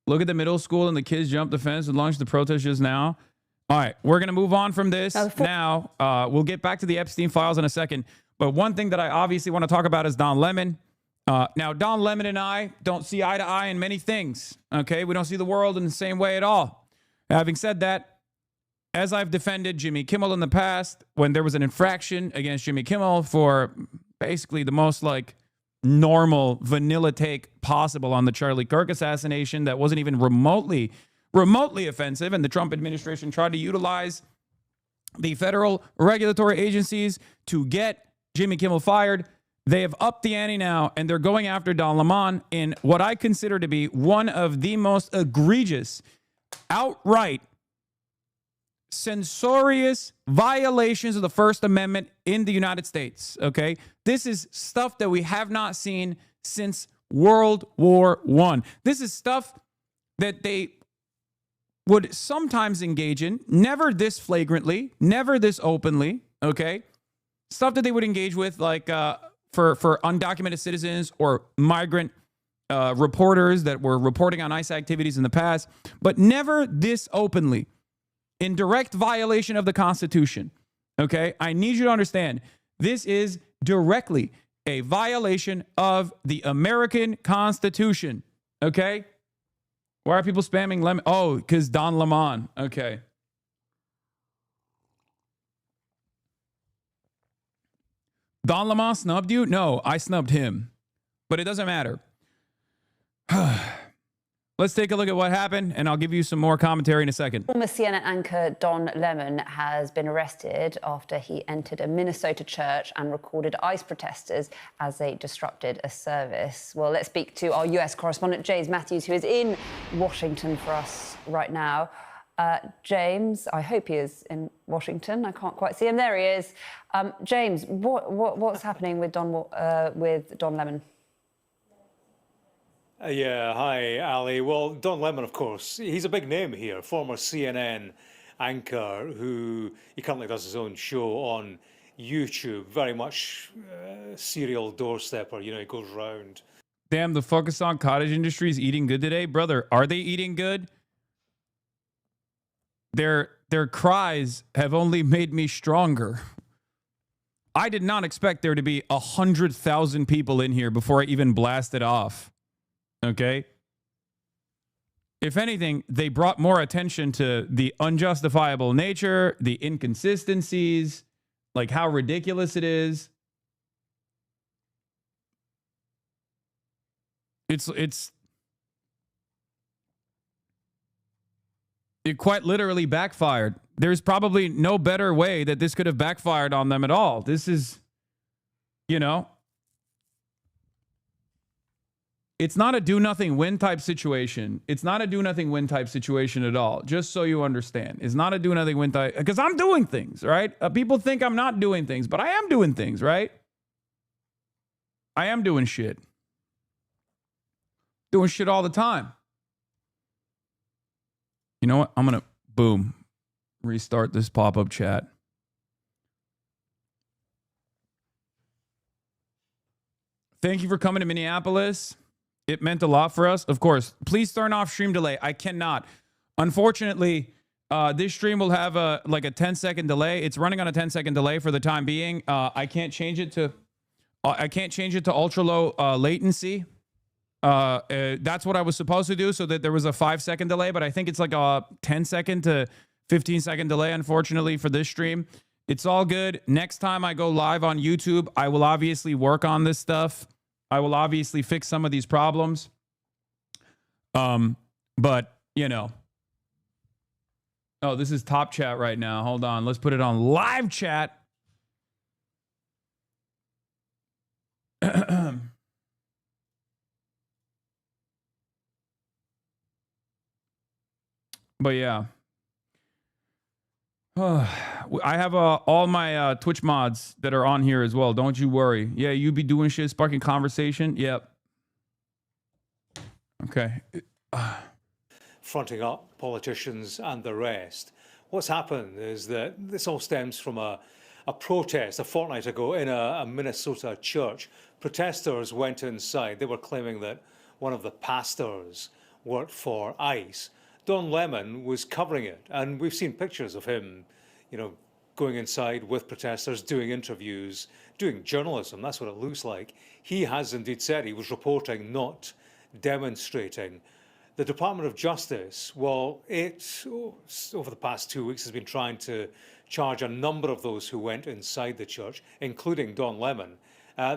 Look at the middle school and the kids jumped the fence and launched the protest just now. All right, we're going to move on from this now. We'll get back to the Epstein files in a second. But one thing that I obviously want to talk about is Don Lemon. Now, Don Lemon and I don't see eye to eye in many things. Okay, we don't see the world in the same way at all. Having said that, as I've defended Jimmy Kimmel in the past, when there was an infraction against Jimmy Kimmel for basically the most like normal vanilla take possible on the Charlie Kirk assassination that wasn't even remotely offensive, and the Trump administration tried to utilize the federal regulatory agencies to get Jimmy Kimmel fired, they have upped the ante now, and they're going after Don Lemon in what I consider to be one of the most egregious, outright censorious violations of the First Amendment in the United States, okay? This is stuff that we have not seen since World War I. This is stuff that they would sometimes engage in, never this flagrantly, never this openly, okay? Stuff that they would engage with, like for undocumented citizens or migrant reporters that were reporting on ICE activities in the past, but never this openly, in direct violation of the Constitution, okay? I need you to understand, this is directly a violation of the American Constitution, okay? Why are people spamming Lemon? Oh, because Don Lemon, okay. Don Lemon snubbed you? No, I snubbed him, but it doesn't matter. Let's take a look at what happened, and I'll give you some more commentary in a second. Former CNN anchor Don Lemon has been arrested after he entered a Minnesota church and recorded ICE protesters as they disrupted a service. Well, let's speak to our US correspondent, James Matthews, who is in Washington for us right now. James, I hope he is in Washington. I can't quite see him. There he is. James, what's happening with Don Lemon? Yeah, hi, Ali. Well, Don Lemon, of course, he's a big name here, former CNN anchor who he currently does his own show on YouTube, very much serial doorstepper, you know, he goes round. Damn, the focus on cottage industry is eating good today. Brother, are they eating good? Their cries have only made me stronger. I did not expect there to be 100,000 people in here before I even blasted off. Okay? If anything, they brought more attention to the unjustifiable nature, the inconsistencies, like how ridiculous it is. It quite literally backfired. There's probably no better way that this could have backfired on them at all. This is, you know, it's not a do-nothing win type situation. It's not a do-nothing win type situation at all, just so you understand. It's not a do-nothing win type, because I'm doing things, right? People think I'm not doing things, but I am doing things, right? I am doing shit. Doing shit all the time. You know what? I'm going to, boom, restart this pop-up chat. Thank you for coming to Minneapolis. It meant a lot for us. Of course, please turn off stream delay. I cannot. Unfortunately, this stream will have a 10-second delay. It's running on a 10-second delay for the time being. I can't change it to ultra low latency. That's what I was supposed to do, so that there was a 5-second delay, but I think it's like a 10-second to 15-second delay, unfortunately, for this stream. It's all good. Next time I go live on YouTube, I will obviously work on this stuff. I will obviously fix some of these problems. But, you know. Oh, this is top chat right now. Hold on. Let's put it on live chat. But yeah. I have all my Twitch mods that are on here as well. Don't you worry. Yeah, you be doing shit, sparking conversation. Yep. Okay. Fronting up politicians and the rest. What's happened is that this all stems from a protest a fortnight ago in a Minnesota church. Protesters went inside. They were claiming that one of the pastors worked for ICE. Don Lemon was covering it, and we've seen pictures of him, going inside with protesters, doing interviews, doing journalism. That's what it looks like. He has indeed said he was reporting, not demonstrating. The Department of Justice, well, over the past 2 weeks, has been trying to charge a number of those who went inside the church, including Don Lemon.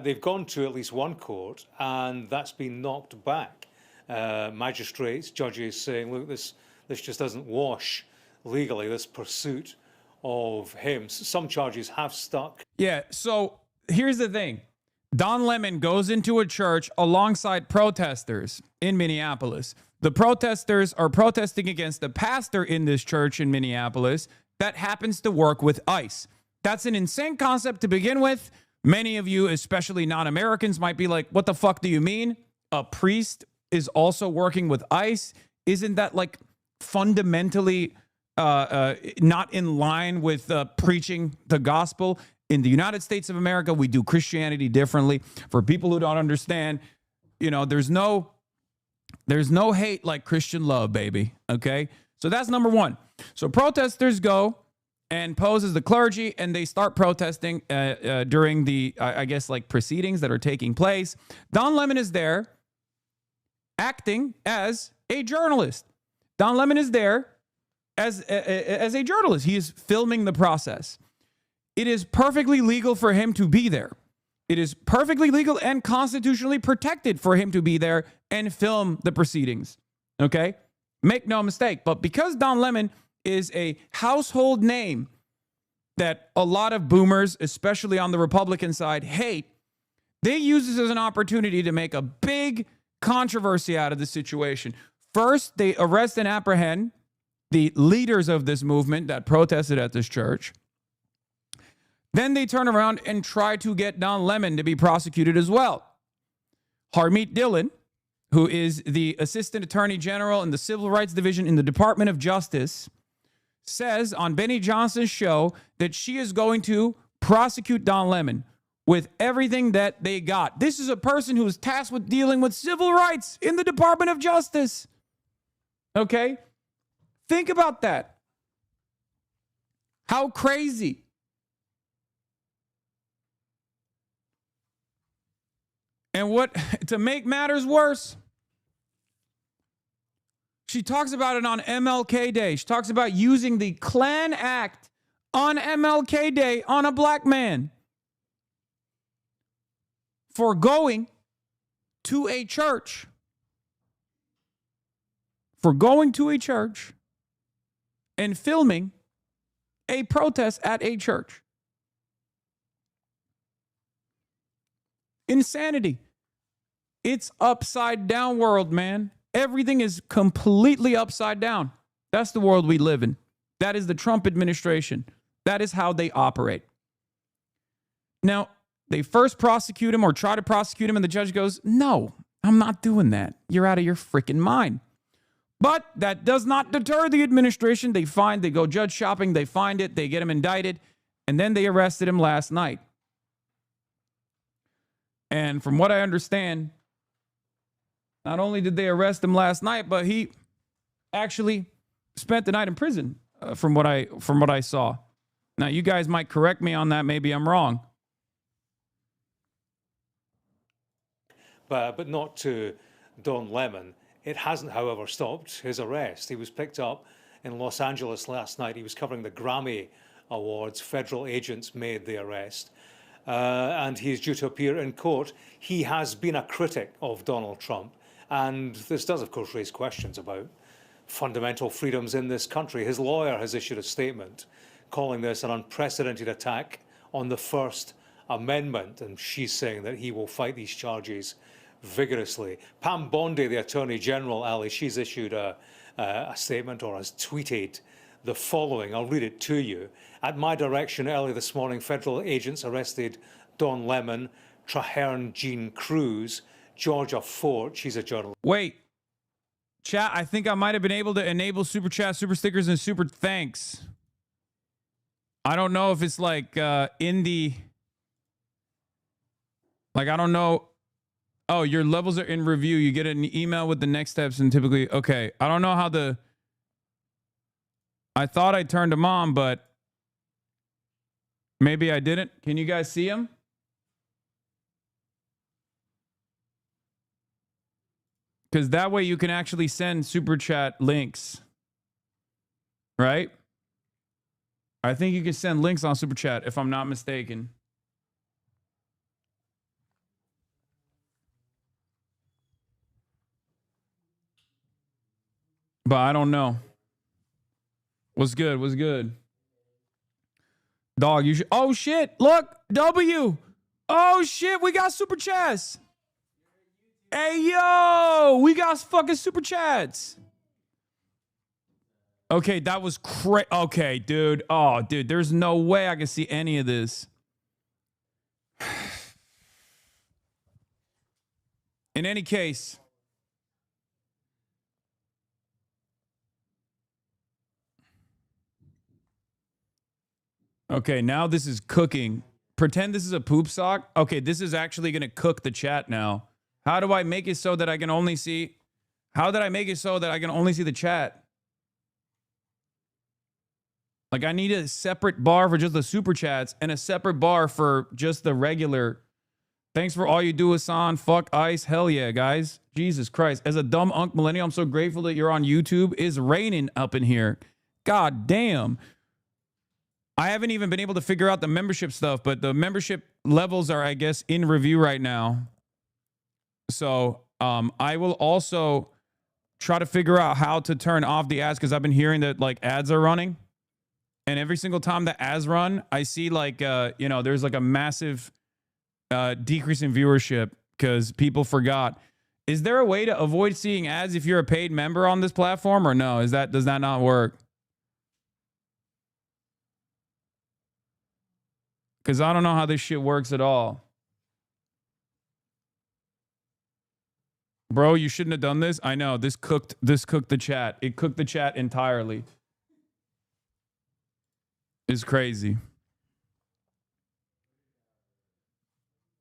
They've gone to at least one court, and that's been knocked back. Magistrates, judges saying, look, this just doesn't wash legally, this pursuit of him. Some charges have stuck. Yeah, so here's the thing. Don Lemon goes into a church alongside protesters in Minneapolis. The protesters are protesting against the pastor in this church in Minneapolis that happens to work with ICE. That's an insane concept to begin with. Many of you, especially non-Americans, might be like, what the fuck do you mean? A priest is also working with ICE? Isn't that like fundamentally not in line with preaching the gospel? In the United States of America, we do Christianity differently. For people who don't understand, there's no hate like Christian love, baby. Okay? So that's number one. So protesters go and pose as the clergy, and they start protesting during the, I guess, like proceedings that are taking place. Don Lemon is there acting as a journalist. Don Lemon is there as a journalist. He is filming the process. It is perfectly legal for him to be there. It is perfectly legal and constitutionally protected for him to be there and film the proceedings. Okay? Make no mistake. But because Don Lemon is a household name that a lot of boomers, especially on the Republican side, hate, they use this as an opportunity to make a big controversy out of the situation. First, they arrest and apprehend the leaders of this movement that protested at this church. Then they turn around and try to get Don Lemon to be prosecuted as well. Harmeet Dillon, who is the Assistant Attorney General in the Civil Rights Division in the Department of Justice, says on Benny Johnson's show that she is going to prosecute Don Lemon with everything that they got. This is a person who is tasked with dealing with civil rights in the Department of Justice. Okay? Think about that. How crazy. And what, to make matters worse, she talks about it on MLK Day. She talks about using the Klan Act on MLK Day on a black man for going to a church. For going to a church and filming a protest at a church. Insanity. It's upside down world, man. Everything is completely upside down. That's the world we live in. That is the Trump administration. That is how they operate. Now, they first prosecute him or try to prosecute him, and the judge goes, no, I'm not doing that. You're out of your freaking mind. But that does not deter the administration. They go judge shopping, they find it, they get him indicted, and then they arrested him last night. And from what I understand, not only did they arrest him last night, but he actually spent the night in prison, from what I saw. Now, you guys might correct me on that. Maybe I'm wrong. But not to Don Lemon. It hasn't, however, stopped his arrest. He was picked up in Los Angeles last night. He was covering the Grammy Awards. Federal agents made the arrest. And he is due to appear in court. He has been a critic of Donald Trump. And this does, of course, raise questions about fundamental freedoms in this country. His lawyer has issued a statement calling this an unprecedented attack on the First Amendment. And she's saying that he will fight these charges vigorously. Pam Bondi, the Attorney General, Ali, she's issued a statement, or has tweeted the following. I'll read it to you. At my direction early this morning, federal agents arrested Don Lemon, Traherne Jean Cruz, Georgia Fort, she's a journalist. Wait, chat, I think I might have been able to enable super chat, super stickers, and super thanks. I don't know if it's like I don't know. Oh, your levels are in review. You get an email with the next steps and typically, okay. I don't know how I thought I turned them on, but maybe I didn't. Can you guys see them? Because that way you can actually send super chat links, right? I think you can send links on super chat if I'm not mistaken. But I don't know. What's good? What's good? Dog, you should. Oh, shit. Look. W. Oh, shit. We got super chats. Hey, yo. We got fucking super chats. Okay, that was crazy. Okay, dude. Oh, dude. There's no way I can see any of this. In any case. Okay, now this is cooking. Pretend this is a poop sock. Okay, this is actually going to cook the chat now. How do I make it so that I can only see? How did I make it so that I can only see the chat? Like, I need a separate bar for just the super chats and a separate bar for just the regular. Thanks for all you do, Hassan. Fuck ice. Hell yeah, guys. Jesus Christ. As a dumb unk millennial, I'm so grateful that you're on YouTube. It's raining up in here. God damn. I haven't even been able to figure out the membership stuff, but the membership levels are, I guess, in review right now. So I will also try to figure out how to turn off the ads because I've been hearing that like ads are running. And every single time the ads run, I see like, there's like a massive decrease in viewership because people forgot. Is there a way to avoid seeing ads if you're a paid member on this platform or no? Does that not work? Because I don't know how this shit works at all. Bro, you shouldn't have done this. I know. This cooked the chat. It cooked the chat entirely. It's crazy.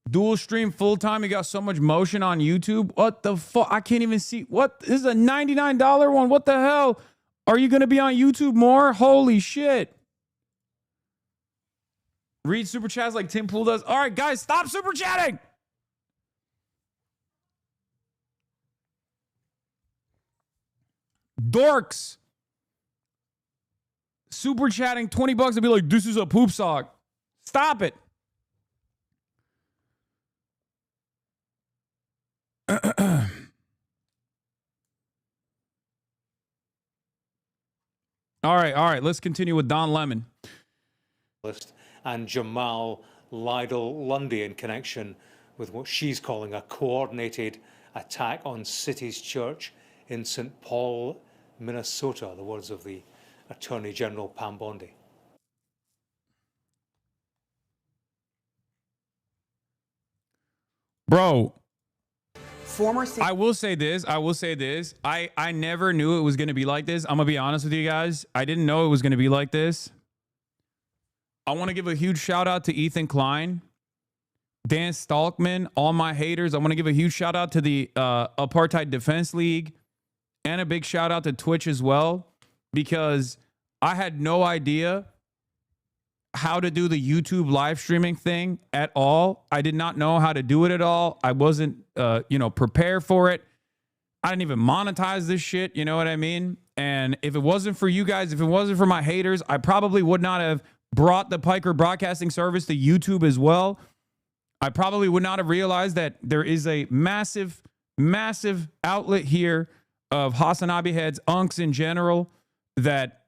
Dual stream full time. You got so much motion on YouTube. What the fuck? I can't even see. What? This is a $99 one. What the hell? Are you going to be on YouTube more? Holy shit. Read super chats like Tim Pool does. All right, guys, stop super chatting. Dorks. Super chatting $20 and be like, this is a poop sock. Stop it. All right. Let's continue with Don Lemon. And Jamal Lydell Lundy in connection with what she's calling a coordinated attack on City's Church in St. Paul, Minnesota, the words of the Attorney General Pam Bondi. Bro, I will say this. I never knew it was going to be like this. I'm going to be honest with you guys. I didn't know it was going to be like this. I want to give a huge shout out to Ethan Klein, Dan Stalkman, all my haters. I want to give a huge shout out to the Apartheid Defense League and a big shout out to Twitch as well, because I had no idea how to do the YouTube live streaming thing at all. I did not know how to do it at all. I wasn't, prepared for it. I didn't even monetize this shit. You know what I mean? And if it wasn't for you guys, if it wasn't for my haters, I probably would not have brought the Piker Broadcasting Service to YouTube as well. I probably would not have realized that there is a massive, massive outlet here of Hasanabi heads, unks in general, that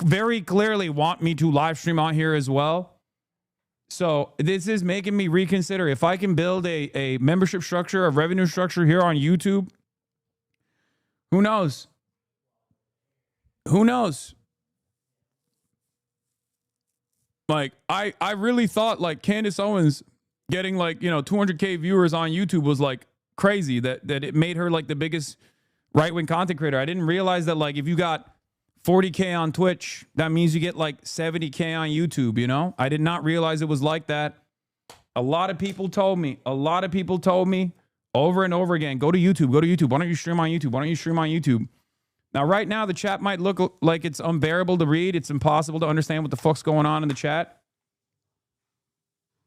very clearly want me to live stream on here as well. So this is making me reconsider if I can build a membership structure, a revenue structure here on YouTube. Who knows? Who knows? Like, I really thought like Candace Owens getting like, 200K viewers on YouTube was like crazy, that it made her like the biggest right-wing content creator. I didn't realize that like if you got 40K on Twitch, that means you get like 70K on YouTube, I did not realize it was like that. A lot of people told me. over and over again. Go to YouTube. Go to YouTube. Why don't you stream on YouTube? Why don't you stream on YouTube? Now, right now, the chat might look like it's unbearable to read. It's impossible to understand what the fuck's going on in the chat.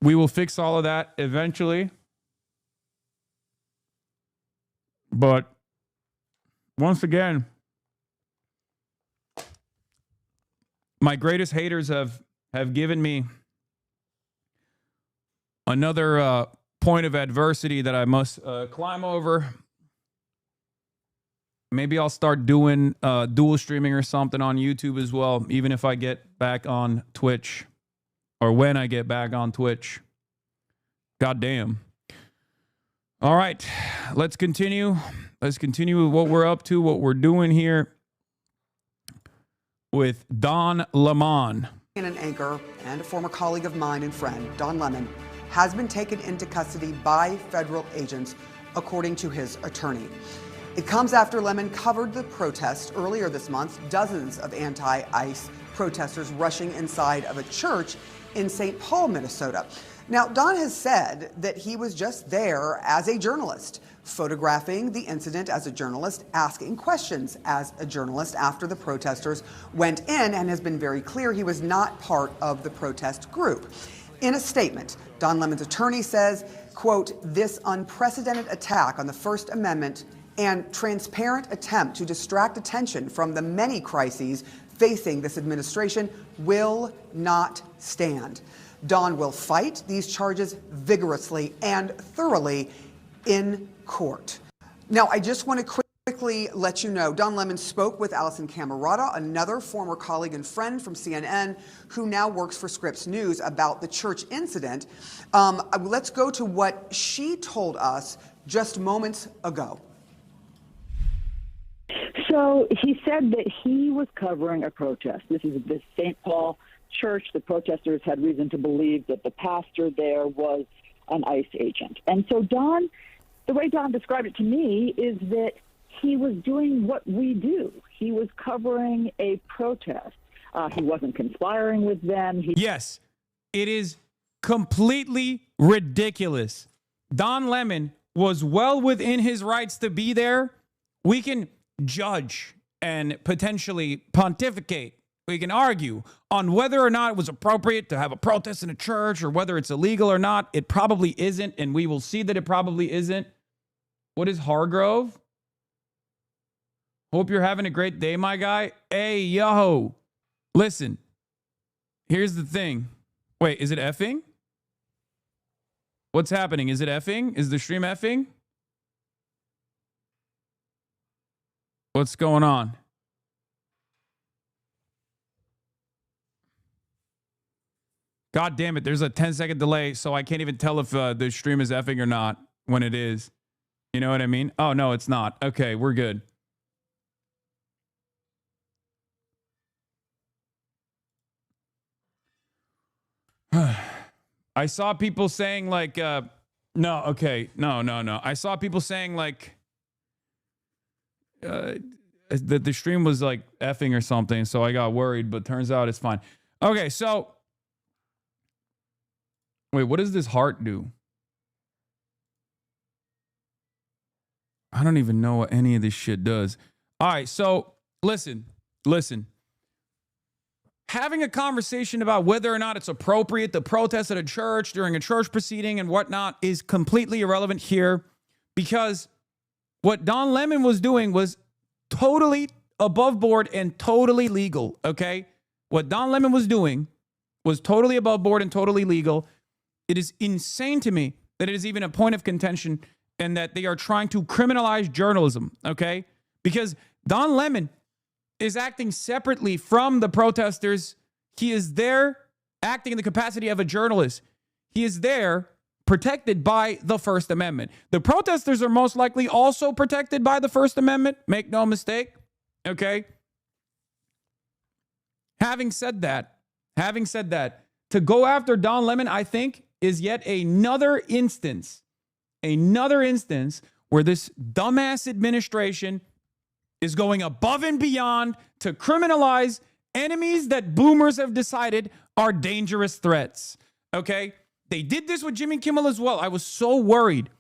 We will fix all of that eventually. But once again, my greatest haters have given me another point of adversity that I must climb over. Maybe I'll start doing dual streaming or something on YouTube as well, even if I get back on Twitch, or when I get back on Twitch. God damn. All right, let's continue. Let's continue with what we're up to, what we're doing here with Don Lemon. An anchor and a former colleague of mine and friend, Don Lemon, has been taken into custody by federal agents, according to his attorney. It comes after Lemon covered the protest earlier this month, dozens of anti-ICE protesters rushing inside of a church in St. Paul, Minnesota. Now, Don has said that he was just there as a journalist, photographing the incident as a journalist, asking questions as a journalist after the protesters went in, and has been very clear he was not part of the protest group. In a statement, Don Lemon's attorney says, quote, "This unprecedented attack on the First Amendment and transparent attempt to distract attention from the many crises facing this administration will not stand. Don will fight these charges vigorously and thoroughly in court." Now, I just want to quickly let you know, Don Lemon spoke with Allison Camerata, another former colleague and friend from CNN, who now works for Scripps News, about the church incident. Let's go to what she told us just moments ago. So he said that he was covering a protest. This is the St. Paul church. The protesters had reason to believe that the pastor there was an ICE agent. And so Don, the way Don described it to me is that he was doing what we do. He was covering a protest. He wasn't conspiring with them. Yes, it is completely ridiculous. Don Lemon was well within his rights to be there. We can judge and potentially pontificate. We can argue on whether or not it was appropriate to have a protest in a church or whether it's illegal or not. It probably isn't, and we will see that it probably isn't. What is Hargrove? Hope you're having a great day, my guy. Hey, yo. Listen, here's the thing. Wait, is it effing? What's happening? Is it effing? Is the stream effing? What's going on? God damn it. There's a 10-second delay, so I can't even tell if the stream is effing or not when it is. You know what I mean? Oh, no, it's not. Okay, we're good. I saw people saying like, no. I saw people saying like, that the stream was like effing or something, so I got worried, but turns out it's fine. Okay, so wait, what does this heart do? I don't even know what any of this shit does. All right, so listen. Having a conversation about whether or not it's appropriate to protest at a church during a church proceeding and whatnot is completely irrelevant here, because what Don Lemon was doing was totally above board and totally legal, okay? What Don Lemon was doing was totally above board and totally legal. It is insane to me that it is even a point of contention and that they are trying to criminalize journalism, okay? Because Don Lemon is acting separately from the protesters. He is there acting in the capacity of a journalist. He is there protected by the First Amendment. The protesters are most likely also protected by the First Amendment. Make no mistake. Okay. Having said that, to go after Don Lemon, I think, is yet another instance where this dumbass administration is going above and beyond to criminalize enemies that boomers have decided are dangerous threats. Okay? They did this with Jimmy Kimmel as well. I was so worried.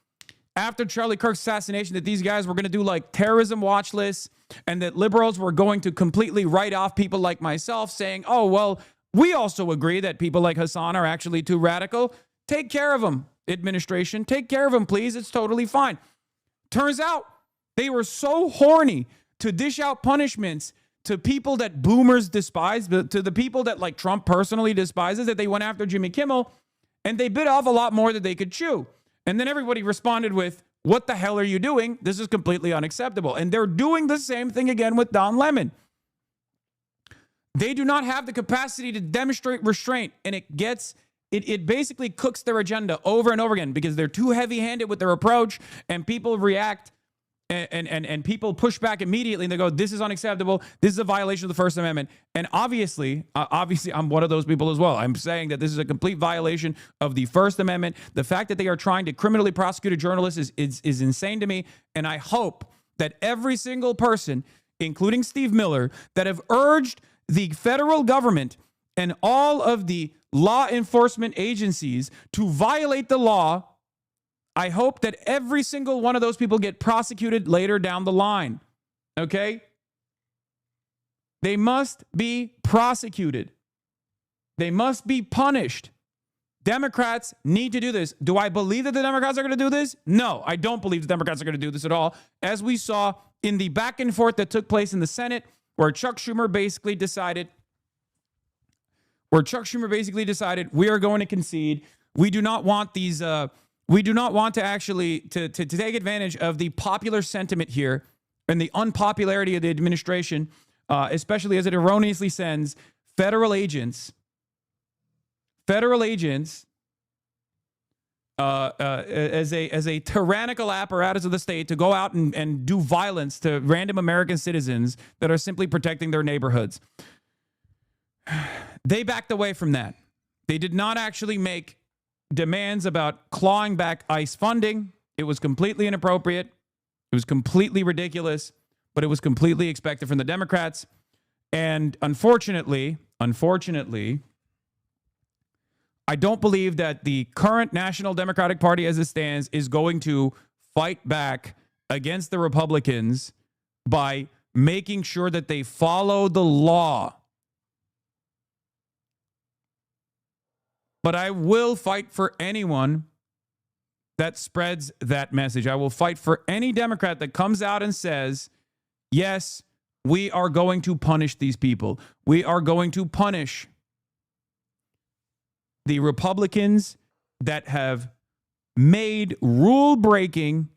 after Charlie Kirk's assassination that these guys were going to do like terrorism watch lists and that liberals were going to completely write off people like myself saying, oh, well, we also agree that people like Hassan are actually too radical. Take care of them, administration. Take care of them, please. It's totally fine. Turns out they were so horny to dish out punishments to people that boomers despise, to the people that like Trump personally despises, that they went after Jimmy Kimmel, and they bit off a lot more than they could chew. And then everybody responded with, what the hell are you doing? This is completely unacceptable. And they're doing the same thing again with Don Lemon. They do not have the capacity to demonstrate restraint, and it basically cooks their agenda over and over again because they're too heavy-handed with their approach, and people react and people push back immediately, and they go, this is unacceptable. This is a violation of the First Amendment. And obviously, I'm one of those people as well. I'm saying that this is a complete violation of the First Amendment. The fact that they are trying to criminally prosecute a journalist is insane to me. And I hope that every single person, including Steve Miller, that have urged the federal government and all of the law enforcement agencies to violate the law, I hope that every single one of those people get prosecuted later down the line. Okay? They must be prosecuted. They must be punished. Democrats need to do this. Do I believe that the Democrats are going to do this? No, I don't believe the Democrats are going to do this at all. As we saw in the back and forth that took place in the Senate, where Chuck Schumer basically decided we are going to concede. We do not want these we do not want to actually to take advantage of the popular sentiment here and the unpopularity of the administration, especially as it erroneously sends federal agents as a tyrannical apparatus of the state to go out and do violence to random American citizens that are simply protecting their neighborhoods. They backed away from that. They did not actually make demands about clawing back ICE funding. It was completely inappropriate. It was completely ridiculous, but it was completely expected from the Democrats. And unfortunately, I don't believe that the current National Democratic Party as it stands is going to fight back against the Republicans by making sure that they follow the law. But I will fight for anyone that spreads that message. I will fight for any Democrat that comes out and says, yes, we are going to punish these people. We are going to punish the Republicans that have made rule-breaking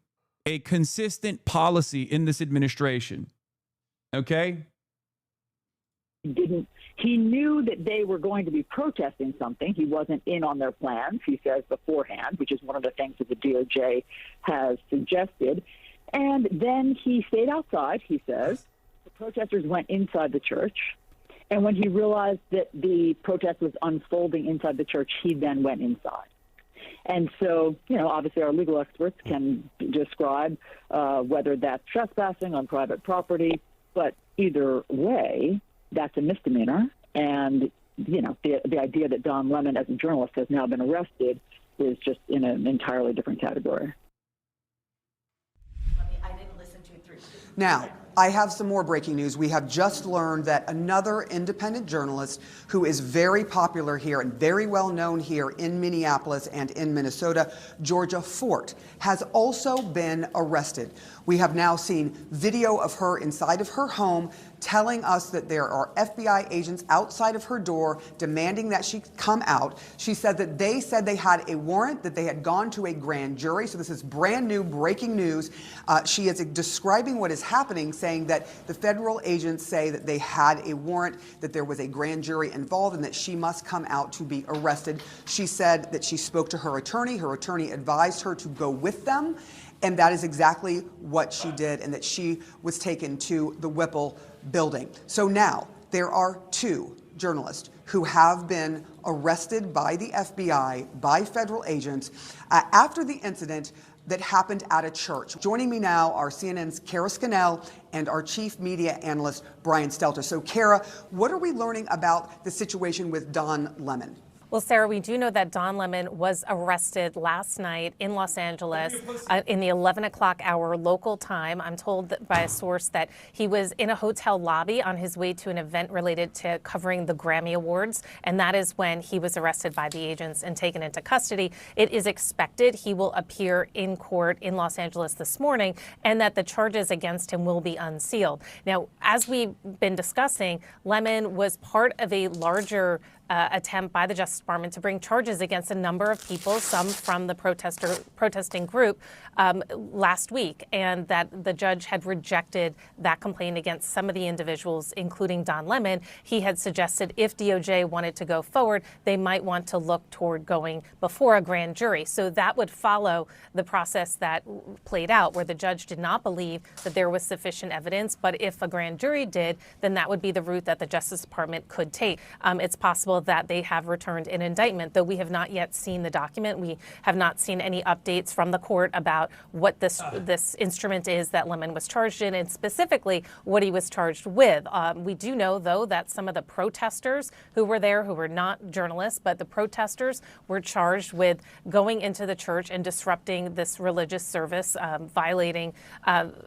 a consistent policy in this administration. Okay? He knew that they were going to be protesting something. He wasn't in on their plans, he says, beforehand, which is one of the things that the DOJ has suggested. And then he stayed outside, he says. The protesters went inside the church. And when he realized that the protest was unfolding inside the church, he then went inside. And so, obviously our legal experts can describe whether that's trespassing on private property. But either way, that's a misdemeanor. And, the idea that Don Lemon, as a journalist, has now been arrested is just in an entirely different category. I didn't listen to it through. Now, I have some more breaking news. We have just learned that another independent journalist who is very popular here and very well known here in Minneapolis and in Minnesota, Georgia Fort, has also been arrested. We have now seen video of her inside of her home telling us that there are FBI agents outside of her door demanding that she come out. She said that they had a warrant, that they had gone to a grand jury. So this is brand new breaking news. She is describing what is happening, saying that the federal agents say that they had a warrant, that there was a grand jury involved, and that she must come out to be arrested. She said that she spoke to her attorney. Her attorney advised her to go with them. And that is exactly what she did, and that she was taken to the Whipple building. So now there are two journalists who have been arrested by the FBI, by federal agents, after the incident that happened at a church. Joining me now are CNN's Kara Scannell and our chief media analyst, Brian Stelter. So, Kara, what are we learning about the situation with Don Lemon? Well, Sarah, we do know that Don Lemon was arrested last night in Los Angeles in the 11 o'clock hour local time. I'm told that by a source that he was in a hotel lobby on his way to an event related to covering the Grammy Awards, and that is when he was arrested by the agents and taken into custody. It is expected he will appear in court in Los Angeles this morning, and that the charges against him will be unsealed. Now, as we've been discussing, Lemon was part of a larger attempt by the Justice Department to bring charges against a number of people, some from the protesting group last week, and that the judge had rejected that complaint against some of the individuals, including Don Lemon. He had suggested if DOJ wanted to go forward, they might want to look toward going before a grand jury. So that would follow the process that played out, where the judge did not believe that there was sufficient evidence, but if a grand jury did, then that would be the route that the Justice Department could take. It's possible that they have returned an indictment, though we have not yet seen the document. We have not seen any updates from the court about what this instrument is that Lemon was charged in, and specifically what he was charged with. We do know, though, that some of the protesters who were there, who were not journalists, but the protesters were charged with going into the church and disrupting this religious service, violating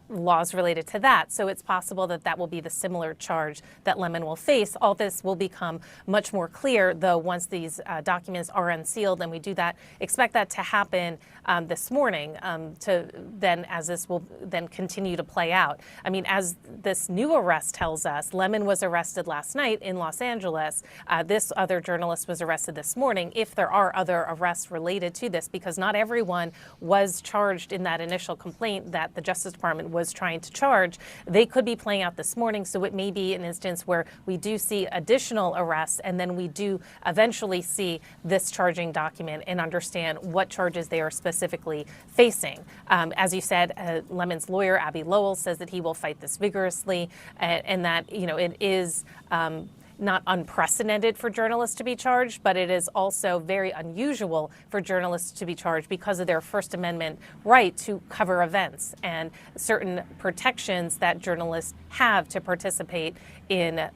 laws related to that. So it's possible that that will be the similar charge that Lemon will face. All this will become much more clear, though, once these documents are unsealed, and we do that, expect that to happen this morning, as this will then continue to play out. I mean, as this new arrest tells us, Lemon was arrested last night in Los Angeles. This other journalist was arrested this morning. If there are other arrests related to this, because not everyone was charged in that initial complaint that the Justice Department was trying to charge, they could be playing out this morning. So it may be an instance where we do see additional arrests, and then we do eventually see this charging document and understand what charges they are specifically facing. As you said, Lemon's lawyer, Abby Lowell, says that he will fight this vigorously, and that, it is not unprecedented for journalists to be charged, but it is also very unusual for journalists to be charged because of their First Amendment right to cover events and certain protections that journalists have to participate in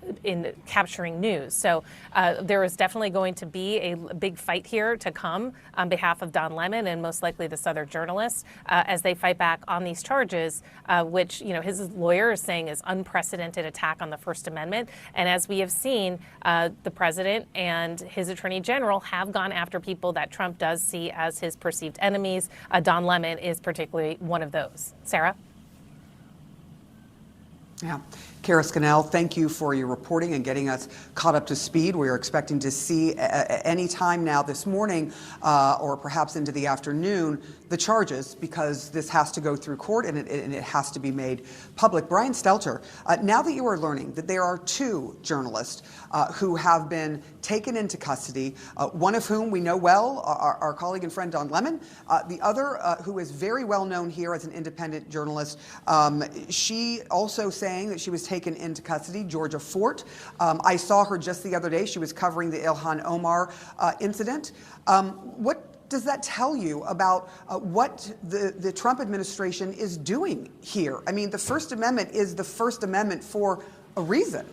capturing news. So there is definitely going to be a big fight here to come on behalf of Don Lemon and most likely this other journalist as they fight back on these charges, which his lawyer is saying is unprecedented attack on the First Amendment. And as we have seen, the president and his attorney general have gone after people that Trump does see as his perceived enemies. Don Lemon is particularly one of those. Sarah? Yeah. Kara Scannell, thank you for your reporting and getting us caught up to speed. We are expecting to see any time now this morning or perhaps into the afternoon the charges, because this has to go through court and it has to be made public. Brian Stelter, now that you are learning that there are two journalists who have been taken into custody, one of whom we know well, our colleague and friend Don Lemon, the other who is very well known here as an independent journalist, she also saying that she was taken into custody, Georgia Fort. I saw her just the other day. She was covering the Ilhan Omar incident. What does that tell you about what the Trump administration is doing here? I mean, the First Amendment is the First Amendment for a reason.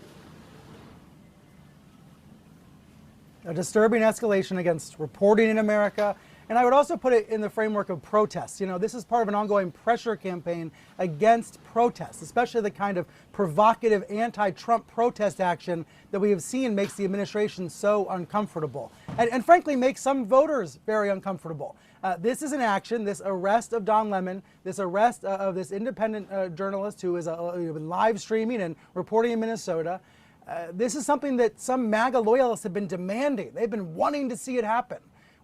A disturbing escalation against reporting in America. And I would also put it in the framework of protests. This is part of an ongoing pressure campaign against protests, especially the kind of provocative anti-Trump protest action that we have seen makes the administration so uncomfortable and frankly makes some voters very uncomfortable. This is an action, this arrest of Don Lemon, this arrest of this independent journalist who is live streaming and reporting in Minnesota. This is something that some MAGA loyalists have been demanding. They've been wanting to see it happen.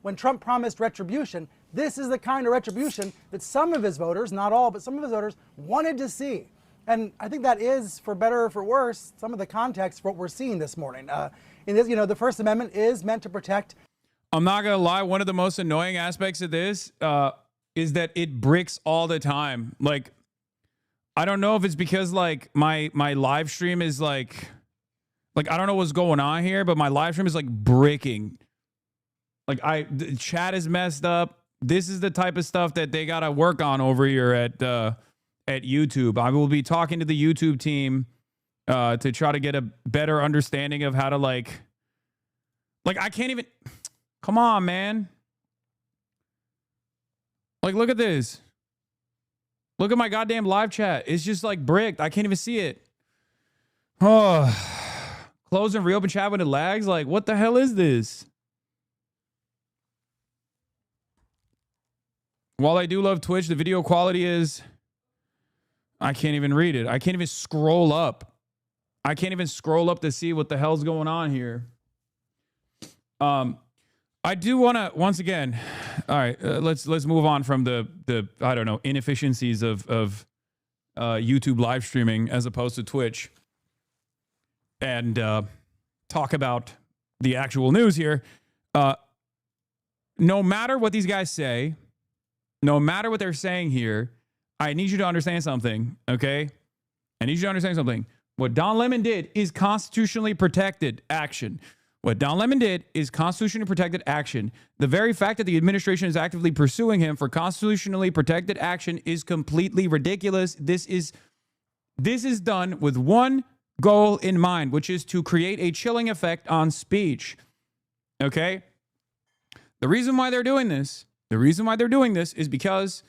When Trump promised retribution, this is the kind of retribution that some of his voters, not all, but some of his voters wanted to see. And I think that is, for better or for worse, some of the context for what we're seeing this morning. In this, the First Amendment is meant to protect. I'm not going to lie. One of the most annoying aspects of this is that it bricks all the time. Like, I don't know if it's because my live stream is I don't know what's going on here, but my live stream is bricking. The chat is messed up. This is the type of stuff that they got to work on over here at YouTube. I will be talking to the YouTube team to try to get a better understanding of how to I can't even. Come on, man. Like, look at this. Look at my goddamn live chat. It's just like bricked. I can't even see it. Oh, close and reopen chat when it lags. Like, what the hell is this? While I do love Twitch, the video quality is... I can't even read it. I can't even scroll up. I can't even scroll up to see what the hell's going on here. I do want to, once again, all right, let's move on from the I don't know, inefficiencies of YouTube live streaming as opposed to Twitch, and talk about the actual news here. No matter what these guys say, no matter what they're saying here, I need you to understand something, okay? I need you to understand something. What Don Lemon did is constitutionally protected action. What Don Lemon did is constitutionally protected action. The very fact that the administration is actively pursuing him for constitutionally protected action is completely ridiculous. This is done with one goal in mind, which is to create a chilling effect on speech. Okay? The reason why they're doing this is because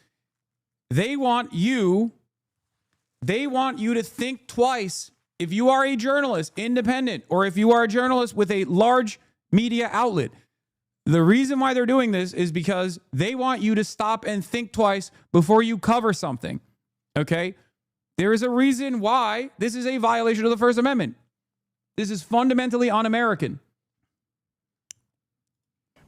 they want you to think twice. If you are a journalist, independent, or if you are a journalist with a large media outlet, the reason why they're doing this is because they want you to stop and think twice before you cover something. Okay? There is a reason why this is a violation of the First Amendment. This is fundamentally un-American.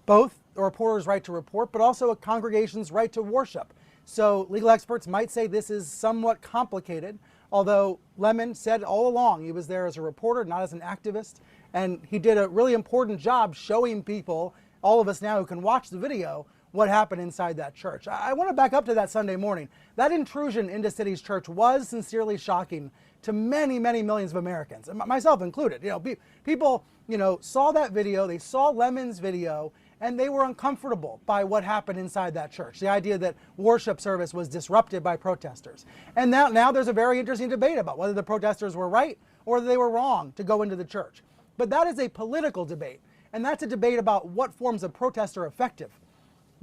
Both a reporter's right to report, but also a congregation's right to worship. So legal experts might say this is somewhat complicated, although Lemon said all along he was there as a reporter, not as an activist. And he did a really important job showing people, all of us now who can watch the video, what happened inside that church. I want to back up to that Sunday morning. That intrusion into City's church was sincerely shocking to many, many millions of Americans, myself included. People, saw that video, they saw Lemon's video, and they were uncomfortable by what happened inside that church. The idea that worship service was disrupted by protesters. And now there's a very interesting debate about whether the protesters were right or whether they were wrong to go into the church. But that is a political debate. And that's a debate about what forms of protest are effective.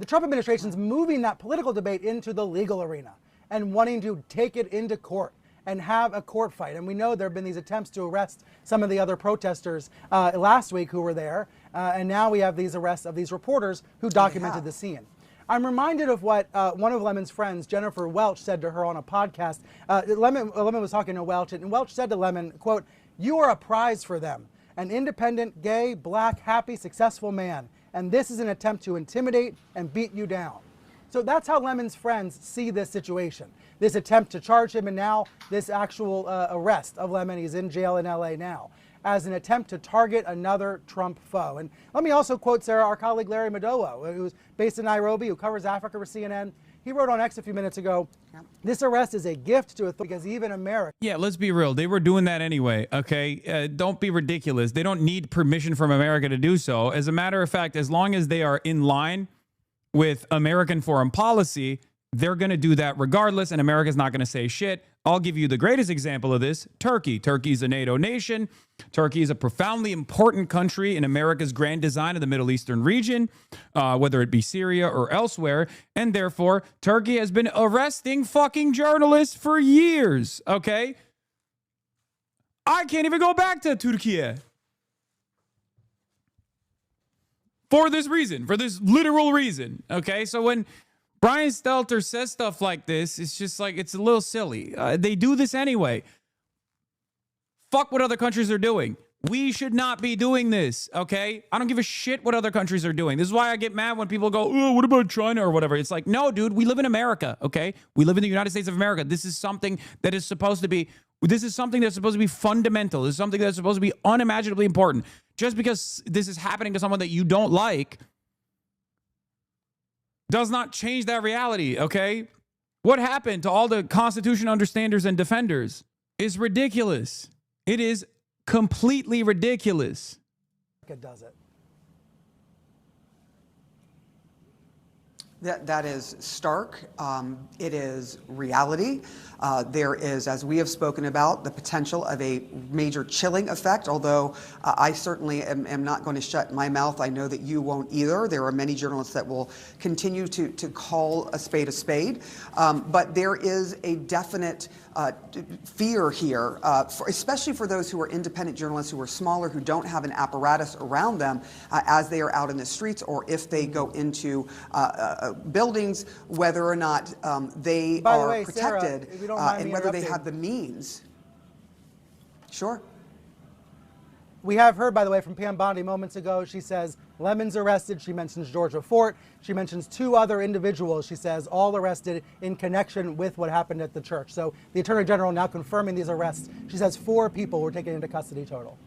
The Trump administration's moving that political debate into the legal arena and wanting to take it into court and have a court fight. And we know there have been these attempts to arrest some of the other protesters last week who were there. And now we have these arrests of these reporters who documented the scene. I'm reminded of what one of Lemon's friends, Jennifer Welch, said to her on a podcast. Lemon was talking to Welch, and Welch said to Lemon, quote, "You are a prize for them, an independent, gay, black, happy, successful man. And this is an attempt to intimidate and beat you down." So that's how Lemon's friends see this situation. This attempt to charge him, and now this actual arrest of Lemon, he's in jail in LA now, as an attempt to target another Trump foe. And let me also quote, Sarah, our colleague Larry Madowo, who's based in Nairobi, who covers Africa for CNN. He wrote on X a few minutes ago, "This arrest is a gift to authority because even America..." Yeah, let's be real. They were doing that anyway, okay? Don't be ridiculous. They don't need permission from America to do so. As a matter of fact, as long as they are in line with American foreign policy, they're going to do that regardless, and America's not going to say shit. I'll give you the greatest example of this, Turkey. Turkey's a NATO nation. Turkey is a profoundly important country in America's grand design of the Middle Eastern region, whether it be Syria or elsewhere. And therefore, Turkey has been arresting fucking journalists for years, okay? I can't even go back to Turkey. For this reason, for this literal reason, okay? So when Brian Stelter says stuff like this, it's just like, it's a little silly. They do this anyway. Fuck what other countries are doing. We should not be doing this, okay? I don't give a shit what other countries are doing. This is why I get mad when people go, "Oh, what about China?" or whatever. It's like, no, dude, we live in America, okay? We live in the United States of America. This is something that is supposed to be, fundamental. This is something that's supposed to be unimaginably important. Just because this is happening to someone that you don't like does not change that reality, okay? What happened to all the Constitution understanders and defenders is ridiculous. It is completely ridiculous. It does it. That is stark. It is reality. There is, as we have spoken about, the potential of a major chilling effect, although I certainly am not going to shut my mouth. I know that you won't either. There are many journalists that will continue to call a spade a spade. But there is a definite fear here, especially for those who are independent journalists, who are smaller, who don't have an apparatus around them as they are out in the streets, or if they go into buildings, whether or not they By the are way, Sarah, protected, if you don't mind and me whether they interrupting. have the means. Sure. We have heard, by the way, from Pam Bondi moments ago. She says Lemon's arrested. She mentions Georgia Fort. She mentions 2 other individuals, she says, all arrested in connection with what happened at the church. So the Attorney General now confirming these arrests. She says 4 people were taken into custody total.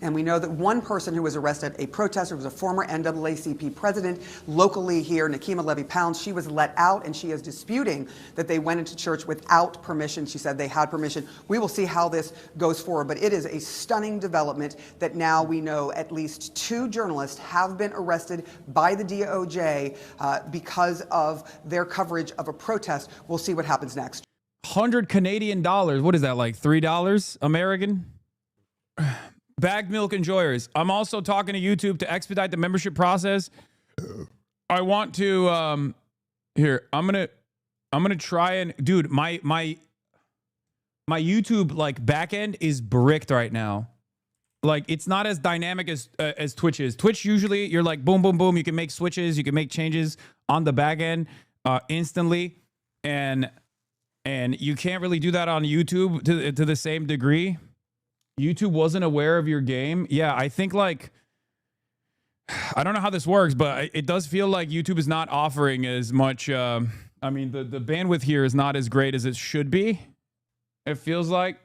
And we know that one person who was arrested, a protester, was a former NAACP president locally here, Nakima Levy-Pounds. She was let out, and she is disputing that they went into church without permission. She said they had permission. We will see how this goes forward, but it is a stunning development that now we know at least 2 journalists have been arrested by the DOJ because of their coverage of a protest. We'll see what happens next. 100 Canadian dollars. What is that, like $3 American? Bagged milk enjoyers. I'm also talking to YouTube to expedite the membership process. I want to here. I'm gonna try and, dude, my YouTube like backend is bricked right now. Like, it's not as dynamic as Twitch is. Twitch, usually you're like boom, boom, boom. You can make switches, you can make changes on the back end instantly, and you can't really do that on YouTube to the same degree. YouTube wasn't aware of your game. Yeah, I think, like, I don't know how this works, but it does feel like YouTube is not offering as much. I mean, the bandwidth here is not as great as it should be. It feels like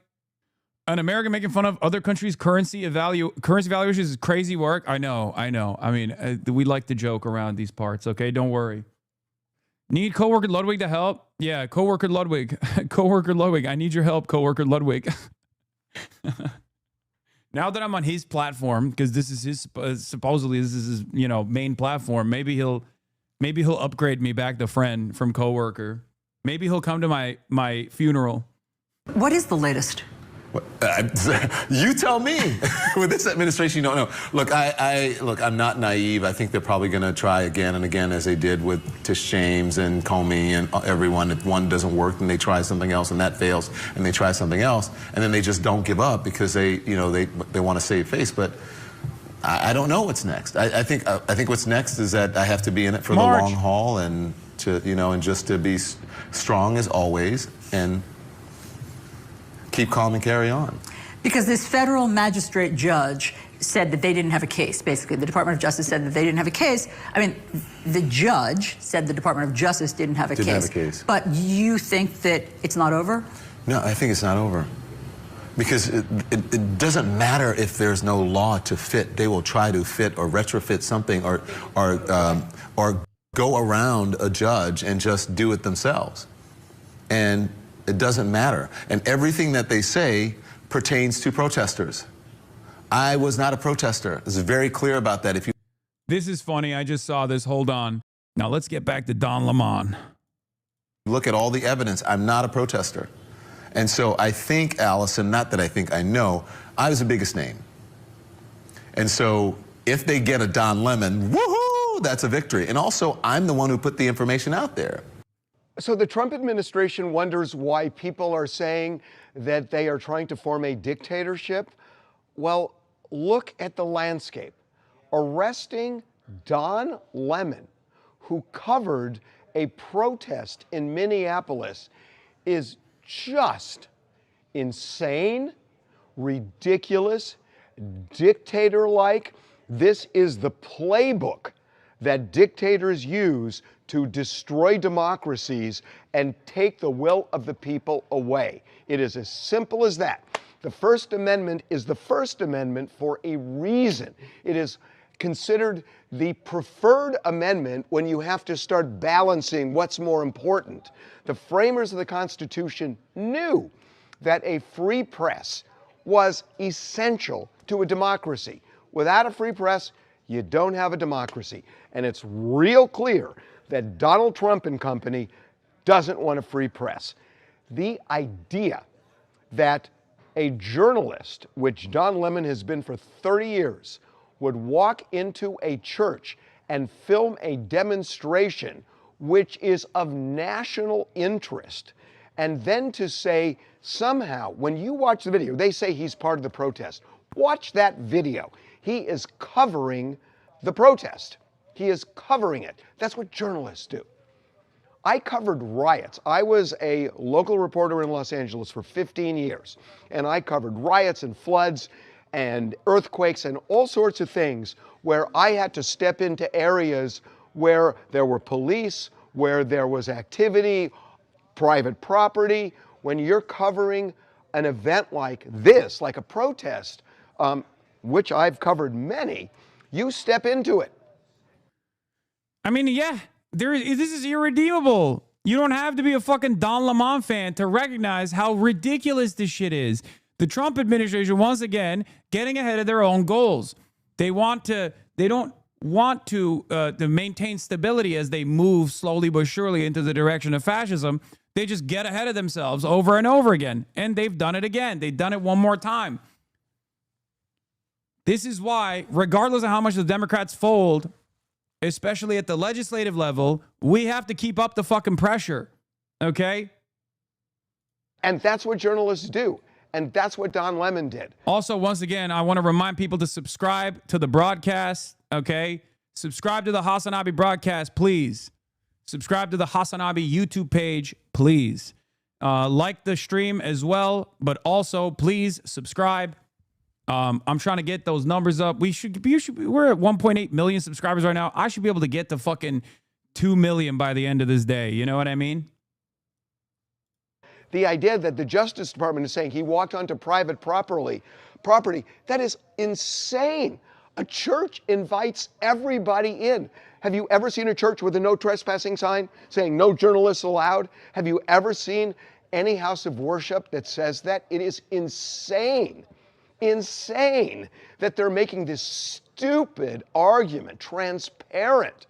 an American making fun of other countries' currency valuations is crazy work. I know. I mean, we like to joke around these parts. Okay, don't worry. Need coworker Ludwig to help? Yeah, coworker Ludwig. Coworker Ludwig, I need your help, coworker Ludwig. Now that I'm on his platform, because this is his supposedly this is his main platform, maybe he'll upgrade me back to friend from coworker. Maybe he'll come to my funeral. What is the latest? You tell me. With this administration, you don't know. Look, I'm not naive. I think they're probably going to try again and again, as they did with Tish James and Comey and everyone. If one doesn't work, then they try something else, and that fails, and they try something else, and then they just don't give up because they want to save face. But I don't know what's next. I think what's next is that I have to be in it for the long haul, and and just to be strong as always, and keep calm and carry on. Because this federal magistrate judge said that they didn't have a case, basically. The Department of Justice said that they didn't have a case. I mean, the judge said the Department of Justice didn't have a case. But you think that it's not over? No, I think it's not over. Because it doesn't matter if there's no law to fit. They will try to fit or retrofit something or go around a judge and just do it themselves. And it doesn't matter. And everything that they say pertains to protesters. I was not a protester. It's very clear about that. This is funny. I just saw this. Hold on. Now let's get back to Don Lemon. Look at all the evidence. I'm not a protester. And so I think, Allison, not that I think, I know, I was the biggest name. And so if they get a Don Lemon, woohoo, that's a victory. And also, I'm the one who put the information out there. So the Trump administration wonders why people are saying that they are trying to form a dictatorship. Well, look at the landscape. Arresting Don Lemon, who covered a protest in Minneapolis, is just insane, ridiculous, dictator-like. This is the playbook that dictators use to destroy democracies and take the will of the people away. It is as simple as that. The First Amendment is the First Amendment for a reason. It is considered the preferred amendment when you have to start balancing what's more important. The framers of the Constitution knew that a free press was essential to a democracy. Without a free press, you don't have a democracy. And it's real clear that Donald Trump and company doesn't want a free press. The idea that a journalist, which Don Lemon has been for 30 years, would walk into a church and film a demonstration which is of national interest, and then to say somehow, when you watch the video, they say he's part of the protest. Watch that video. He is covering the protest. He is covering it. That's what journalists do. I covered riots. I was a local reporter in Los Angeles for 15 years, and I covered riots and floods and earthquakes and all sorts of things where I had to step into areas where there were police, where there was activity, private property. When you're covering an event like this, like a protest, which I've covered many, you step into it. I mean, yeah, this is irredeemable. You don't have to be a fucking Don Lemon fan to recognize how ridiculous this shit is. The Trump administration, once again, getting ahead of their own goals. They don't want to maintain stability as they move slowly but surely into the direction of fascism. They just get ahead of themselves over and over again. And they've done it again. They've done it one more time. This is why, regardless of how much the Democrats fold, especially at the legislative level, we have to keep up the fucking pressure. Okay? And that's what journalists do. And that's what Don Lemon did. Also, once again, I want to remind people to subscribe to the broadcast, okay? Subscribe to the Hasanabi broadcast, please. Subscribe to the Hasanabi YouTube page, please. Like the stream as well, but also please subscribe. I'm trying to get those numbers up. We're at 1.8 million subscribers right now. I should be able to get to fucking 2 million by the end of this day. You know what I mean? The idea that the Justice Department is saying he walked onto private property, that is insane. A church invites everybody in. Have you ever seen a church with a no trespassing sign saying no journalists allowed? Have you ever seen any house of worship that says that? It is insane, insane that they're making this stupid argument transparent.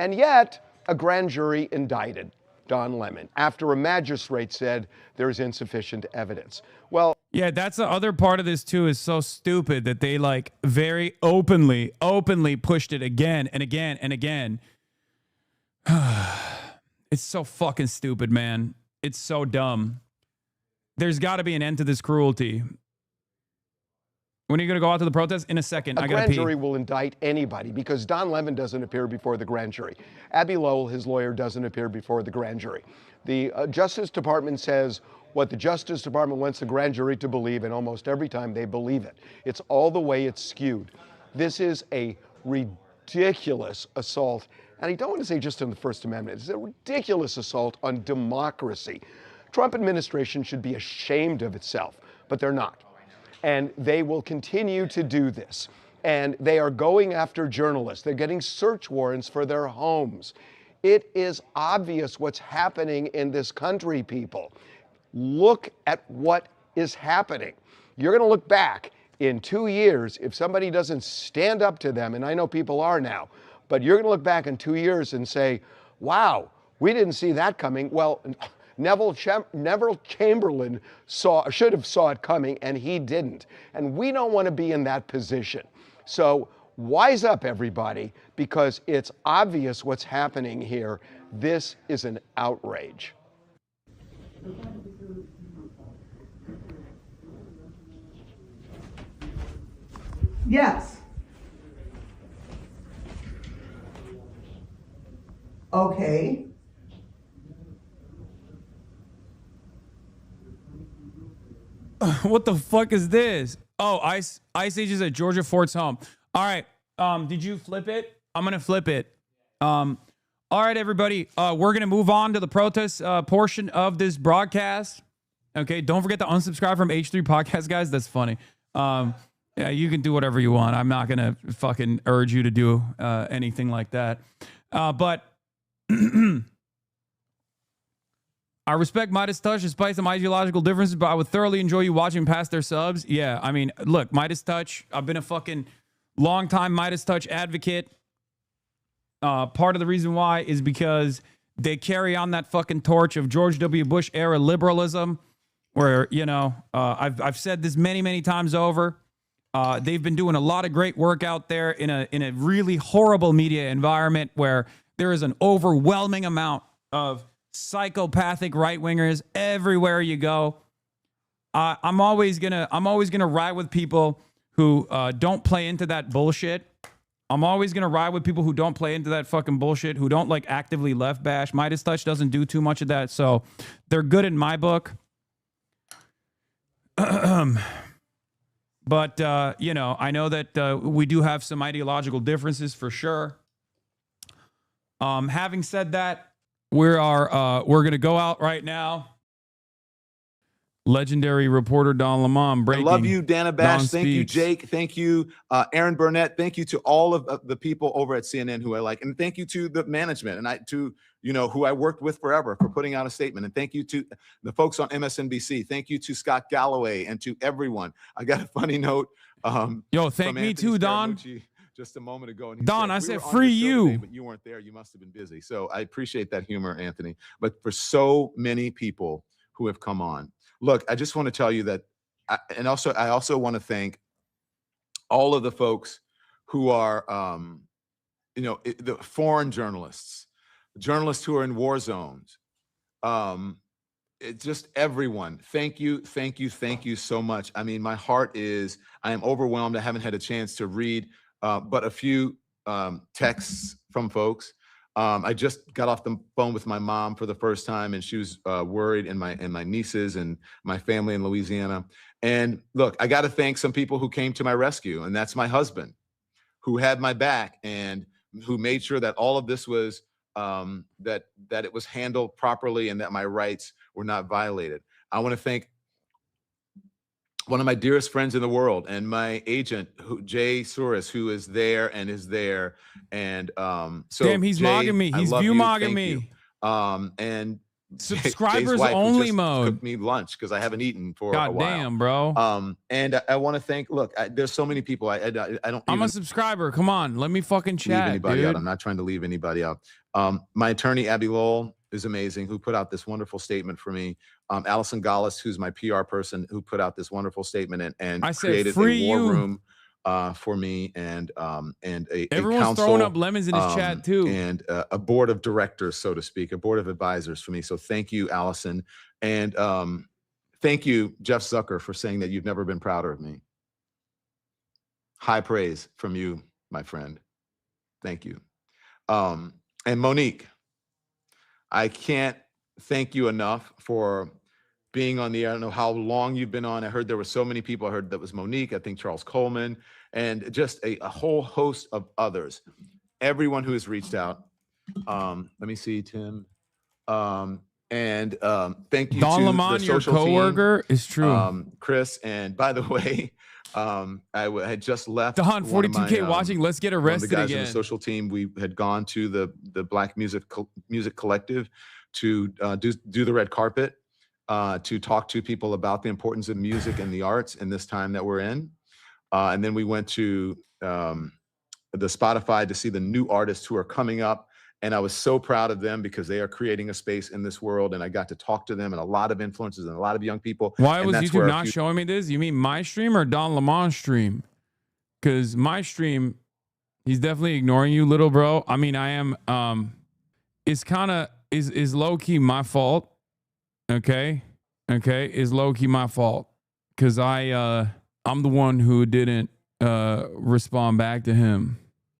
And yet, a grand jury indicted Don Lemon after a magistrate said there's insufficient evidence. Well, yeah, that's the other part of this too, is so stupid that they like very openly pushed it again and again and again. It's so fucking stupid, man. It's so dumb. There's got to be an end to this cruelty. When are you going to go out to the protest? In a second. A grand jury will indict anybody because Don Lemon doesn't appear before the grand jury. Abby Lowell, his lawyer, doesn't appear before the grand jury. The Justice Department says what the Justice Department wants the grand jury to believe, and almost every time they believe it. It's all the way it's skewed. This is a ridiculous assault, and I don't want to say just on the First Amendment. It's a ridiculous assault on democracy. Trump administration should be ashamed of itself, but they're not. And they will continue to do this. And they are going after journalists. They're getting search warrants for their homes. It is obvious what's happening in this country, people. Look at what is happening. You're going to look back in 2 years if somebody doesn't stand up to them, and I know people are now, but you're going to look back in 2 years and say, wow, we didn't see that coming. Well, Neville Chamberlain should have saw it coming, and he didn't. And we don't want to be in that position. So wise up, everybody, because it's obvious what's happening here. This is an outrage. Yes. Okay. What the fuck is this? Oh, Ice Age is at Georgia Fort's home. All right. Did you flip it? I'm gonna flip it. All right, everybody. We're gonna move on to the protest portion of this broadcast. Okay. Don't forget to unsubscribe from H3 Podcast, guys. That's funny. Yeah, you can do whatever you want. I'm not gonna fucking urge you to do anything like that. But I respect Midas Touch despite some ideological differences, but I would thoroughly enjoy you watching past their subs. Yeah, I mean, look, Midas Touch, I've been a fucking longtime Midas Touch advocate. Part of the reason why is because they carry on that fucking torch of George W. Bush era liberalism, where, you know, I've said this many, many times over. They've been doing a lot of great work out there in a really horrible media environment where there is an overwhelming amount of psychopathic right-wingers everywhere you go. I'm always gonna ride with people who don't play into that bullshit. I'm always gonna ride with people who don't play into that fucking bullshit, who don't like actively left bash. Midas Touch doesn't do too much of that, so they're good in my book. But you know, I know that we do have some ideological differences for sure. Having said that, we're gonna go out right now. Legendary reporter Don Lemon breaking. I love you, Dana Bash. Don Thank you, speaks. Jake. Thank you, Aaron Burnett. Thank you to all of the people over at CNN who I like, and thank you to the management and to who I worked with forever for putting out a statement. And thank you to the folks on MSNBC. Thank you to Scott Galloway and to everyone. I got a funny note. Yo, thank from me Anthony too, Don. Scaramucci just a moment ago. And he Don, I "We said were on free your show you. today, but you weren't there. You must have been busy." So I appreciate that humor, Anthony. But for so many people who have come on, look, I just want to tell you that, I also want to thank all of the folks who are, the foreign journalists who are in war zones. It's just everyone. Thank you so much. I mean, I am overwhelmed. I haven't had a chance to read but a few texts from folks. I just got off the phone with my mom for the first time, and she was worried, and my nieces and my family in Louisiana. And look, I got to thank some people who came to my rescue, and that's my husband, who had my back and who made sure that all of this was that it was handled properly and that my rights were not violated. I want to thank one of my dearest friends in the world and my agent, Jay Souris, who is there. And so damn, he's Jay, mogging me. I He's love view you. mogging Thank me. you. And Subscribers Jay's wife, who only just mode. cooked me lunch because I haven't eaten for a God while. damn, bro. And I want to thank. Look, there's so many people. I don't. I'm even a subscriber. Come on, let me fucking chat, leave anybody dude. out. I'm not trying to leave anybody out. My attorney, Abby Lowell, is amazing, who put out this wonderful statement for me. Allison Gallus, who's my PR person, who put out this wonderful statement and I said, created free a war you. room for me, and Everyone's council, throwing up lemons in his chat too. and a board of directors, so to speak, a board of advisors for me. So thank you, Allison, and thank you, Jeff Zucker, for saying that you've never been prouder of me. High praise from you, my friend. Thank you. And Monique, I can't thank you enough for being on the air. I don't know how long you've been on. I heard there were so many people. I heard that was Monique, I think Charles Coleman, and just a whole host of others. Everyone who has reached out. Let me see, Tim. And thank you Don to Lemon, the your social team, coworker, is true. Chris, and by the way, I had just left. Don, one of 42K my, watching. Let's get one of the arrested guys in again. the social team. We had gone to the Black Music Collective to do the red carpet, to talk to people about the importance of music and the arts in this time that we're in. And then we went to the Spotify to see the new artists who are coming up. And I was so proud of them because they are creating a space in this world. And I got to talk to them and a lot of influencers and a lot of young people. Why and was that's YouTube where a not few- showing me this? You mean my stream or Don Lemon's stream? Because my stream, he's definitely ignoring you, little bro. I mean, I am. It's kind of is low key my fault. Okay, is low key my fault because I'm the one who didn't respond back to him.